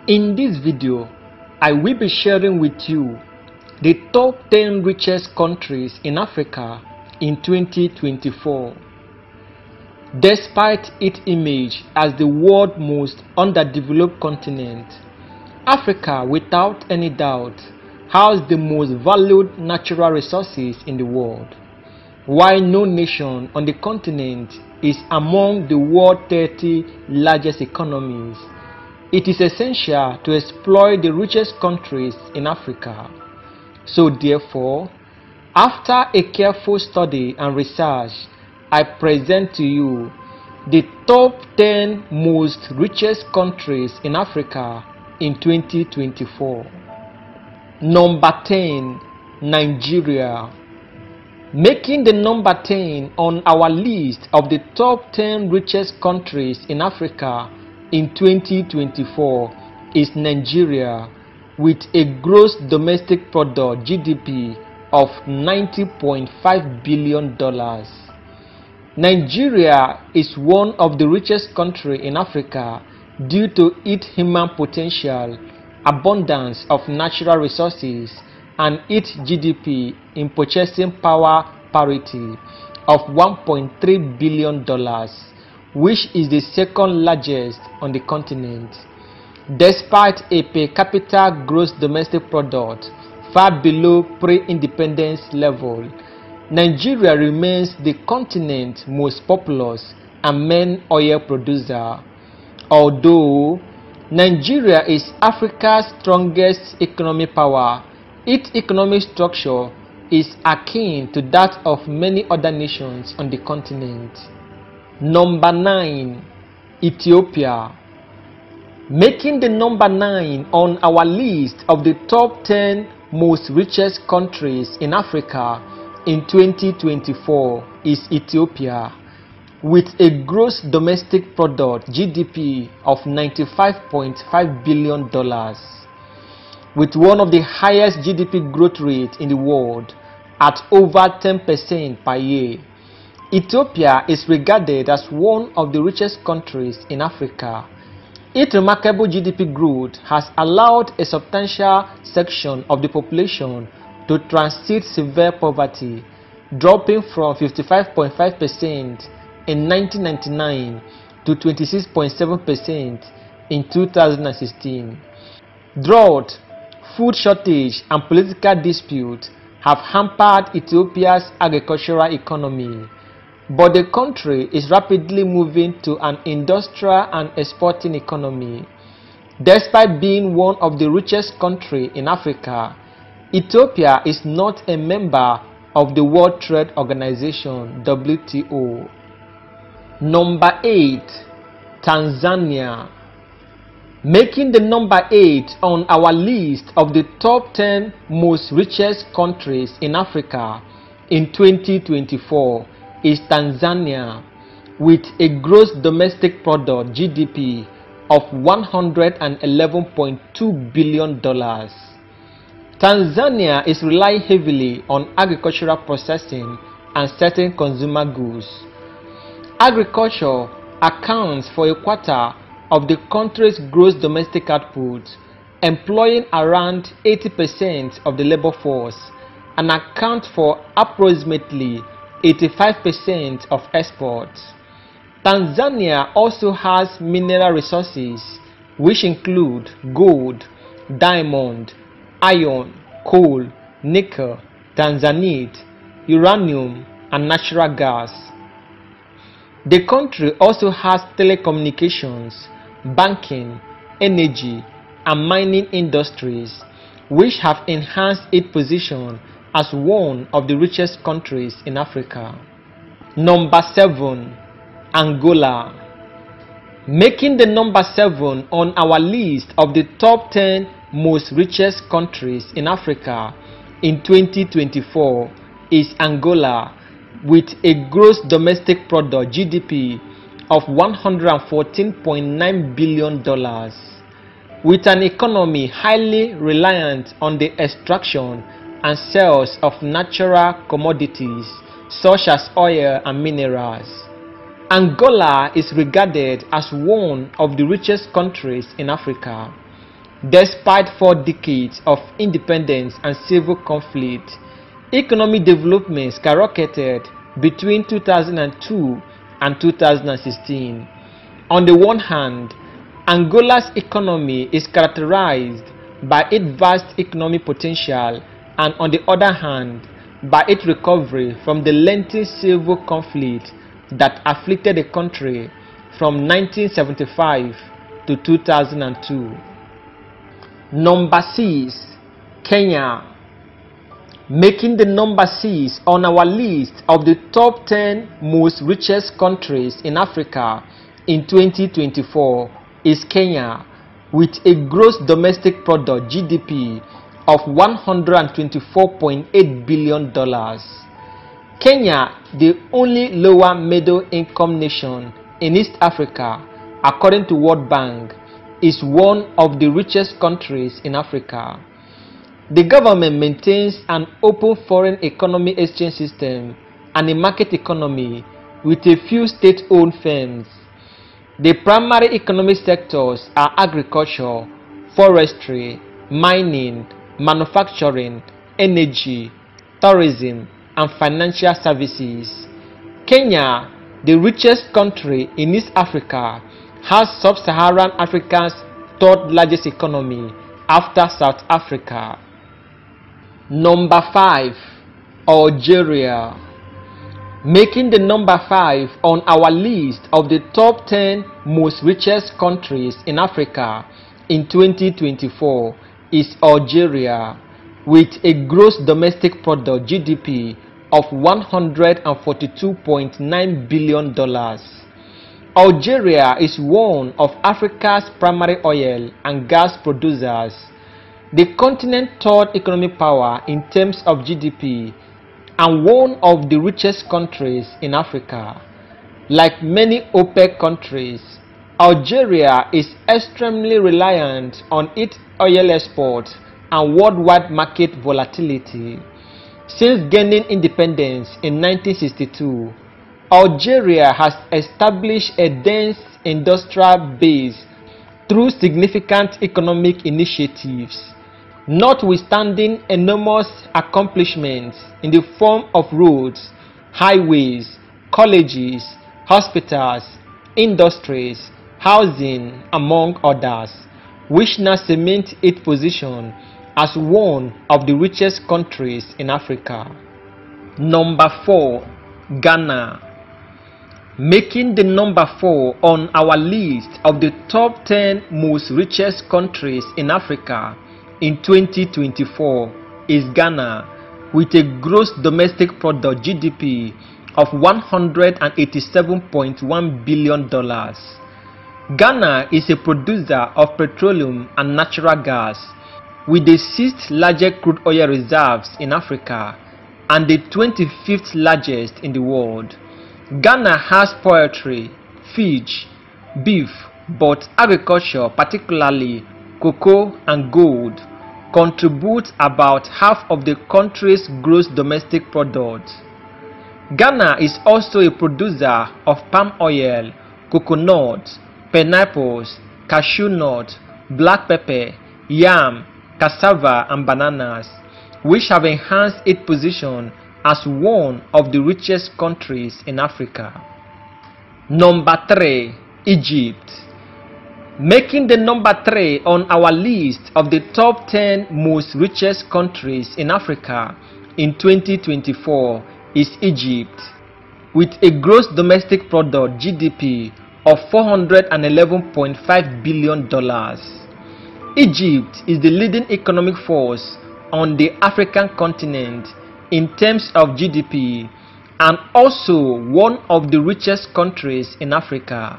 In this video, I will be sharing with you the top 10 richest countries in Africa in 2024. Despite its image as the world's most underdeveloped continent, Africa, without any doubt, has the most valued natural resources in the world. While no nation on the continent is among the world's 30 largest economies, it is essential to exploit the richest countries in Africa. So therefore, after a careful study and research, I present to you the top 10 most richest countries in Africa in 2024. Number 10, Nigeria. Making the number 10 on our list of the top 10 richest countries in Africa in 2024 is Nigeria, with a gross domestic product (GDP) of $90.5 billion. Nigeria is one of the richest countries in Africa due to its human potential, abundance of natural resources, and its GDP in purchasing power parity of $1.3 billion, which is the second largest on the continent. Despite a per capita gross domestic product far below pre-independence level, Nigeria remains the continent's most populous and main oil producer. Although Nigeria is Africa's strongest economic power, its economic structure is akin to that of many other nations on the continent. Number 9, Ethiopia. Making the number 9 on our list of the top 10 most richest countries in Africa in 2024 is Ethiopia, with a gross domestic product (GDP) of $95.5 billion. With one of the highest GDP growth rates in the world at over 10% per year, Ethiopia is regarded as one of the richest countries in Africa. Its remarkable GDP growth has allowed a substantial section of the population to transit severe poverty, dropping from 55.5% in 1999 to 26.7% in 2016. Drought, food shortage, and political disputes have hampered Ethiopia's agricultural economy, but the country is rapidly moving to an industrial and exporting economy. Despite being one of the richest countries in Africa, Ethiopia is not a member of the World Trade Organization (WTO). Number 8, Tanzania. Making the number 8 on our list of the top 10 most richest countries in Africa in 2024 is Tanzania, with a gross domestic product (GDP) of $111.2 billion. Tanzania is relying heavily on agricultural processing and certain consumer goods. Agriculture accounts for a quarter of the country's gross domestic output, employing around 80% of the labor force, and accounts for approximately 85% of exports. Tanzania also has mineral resources which include gold, diamond, iron, coal, nickel, tanzanite, uranium, and natural gas. The country also has telecommunications, banking, energy, and mining industries, which have enhanced its position as one of the richest countries in Africa. Number 7, Angola. Making the number 7 on our list of the top 10 most richest countries in Africa in 2024 is Angola, with a gross domestic product (GDP) of $114.9 billion. With an economy highly reliant on the extraction and sales of natural commodities such as oil and minerals, Angola is regarded as one of the richest countries in Africa. Despite 4 decades of independence and civil conflict, economic development skyrocketed between 2002 and 2016. On the one hand, Angola's economy is characterized by its vast economic potential, and on the other hand, by its recovery from the lengthy civil conflict that afflicted the country from 1975 to 2002. Number 6. Kenya. Making the number 6 on our list of the top 10 most richest countries in Africa in 2024 is Kenya, with a gross domestic product (GDP) of $124.8 billion. Kenya, the only lower middle income nation in East Africa, according to World Bank, is one of the richest countries in Africa. The government maintains an open foreign economy exchange system and a market economy with a few state-owned firms. The primary economic sectors are agriculture, forestry, mining, manufacturing, energy, tourism, and financial services. Kenya, the richest country in East Africa, has sub-Saharan Africa's third largest economy after South Africa. Number 5. Algeria. Making the number 5 on our list of the top 10 most richest countries in Africa in 2024 is Algeria, with a gross domestic product (GDP) of $142.9 billion. Algeria is one of Africa's primary oil and gas producers, the continent's third economic power in terms of GDP, and one of the richest countries in Africa. Like many OPEC countries, Algeria is extremely reliant on its oil exports and worldwide market volatility. Since gaining independence in 1962, Algeria has established a dense industrial base through significant economic initiatives. Notwithstanding enormous accomplishments in the form of roads, highways, colleges, hospitals, industries, housing, among others, which now cement its position as one of the richest countries in Africa. Number 4. Ghana. Making the number 4 on our list of the top 10 most richest countries in Africa in 2024 is Ghana, with a gross domestic product (GDP) of $187.1 billion. Ghana is a producer of petroleum and natural gas, with the 6th largest crude oil reserves in Africa and the 25th largest in the world. Ghana has poultry, fish, beef, but agriculture, particularly cocoa and gold, contributes about half of the country's gross domestic product. Ghana is also a producer of palm oil, coconut, pineapples, cashew nut, black pepper, yam, cassava, and bananas, which have enhanced its position as one of the richest countries in Africa. Number 3. Egypt. Making the number 3 on our list of the top 10 most richest countries in Africa in 2024 is Egypt, with a gross domestic product (GDP) of $411.5 billion. Egypt is the leading economic force on the African continent in terms of GDP, and also one of the richest countries in Africa.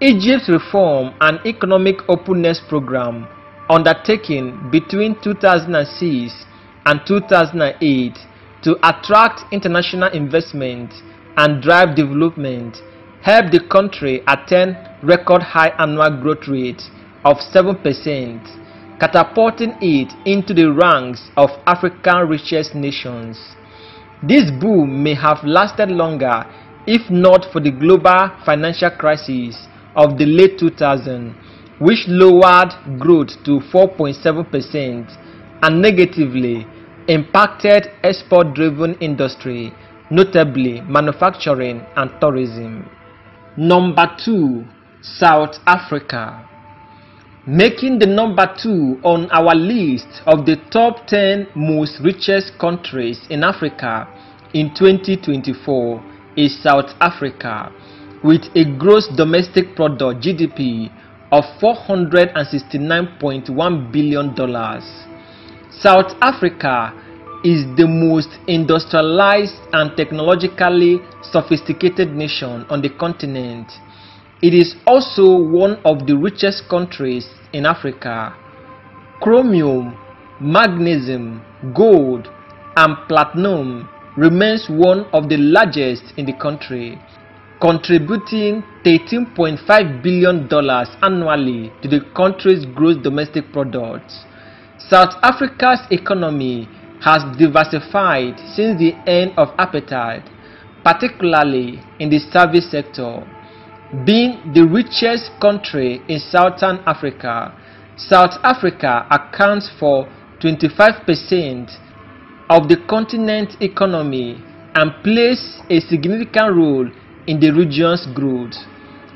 Egypt's reform and economic openness program, undertaken between 2006 and 2008 to attract international investment and drive development, helped the country attain record high annual growth rate of 7%, catapulting it into the ranks of Africa's richest nations. This boom may have lasted longer if not for the global financial crisis of the late 2000s, which lowered growth to 4.7% and negatively impacted export-driven industry, notably manufacturing and tourism. Number 2. South Africa. Making the number 2 on our list of the top 10 most richest countries in Africa in 2024 is South Africa, with a gross domestic product (GDP) of $469.1 billion. South Africa is the most industrialized and technologically sophisticated nation on the continent. It is also one of the richest countries in Africa. Chromium, magnesium, gold, and platinum remains one of the largest in the country, contributing $13.5 billion annually to the country's gross domestic product. South Africa's economy has diversified since the end of apartheid, particularly in the service sector. Being the richest country in Southern Africa, South Africa accounts for 25% of the continent's economy and plays a significant role in the region's growth.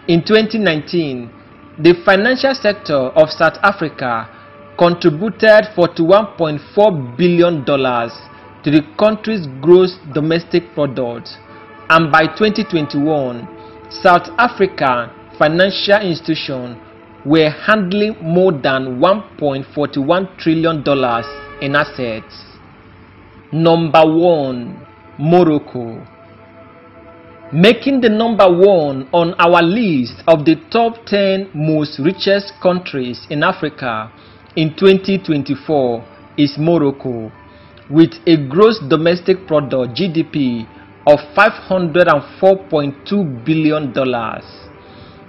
In 2019, the financial sector of South Africa contributed $41.4 billion to the country's gross domestic product, and by 2021, South African financial institutions were handling more than $1.41 trillion in assets. Number 1. Morocco. Making the number 1 on our list of the top 10 most richest countries in Africa in 2024 is Morocco, with a gross domestic product (GDP) of $504.2 billion.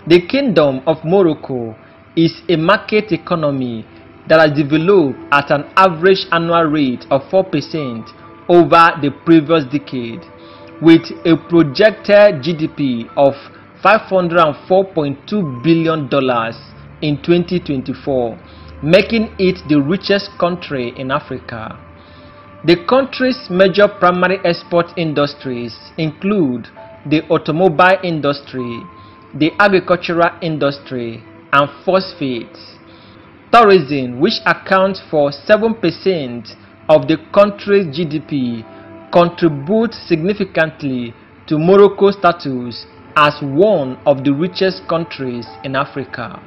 The Kingdom of Morocco is a market economy that has developed at an average annual rate of 4% over the previous decade, with a projected GDP of $504.2 billion in 2024, making it the richest country in Africa. The country's major primary export industries include the automobile industry, the agricultural industry, and phosphates. Tourism, which accounts for 7% of the country's GDP, contributes significantly to Morocco's status as one of the richest countries in Africa.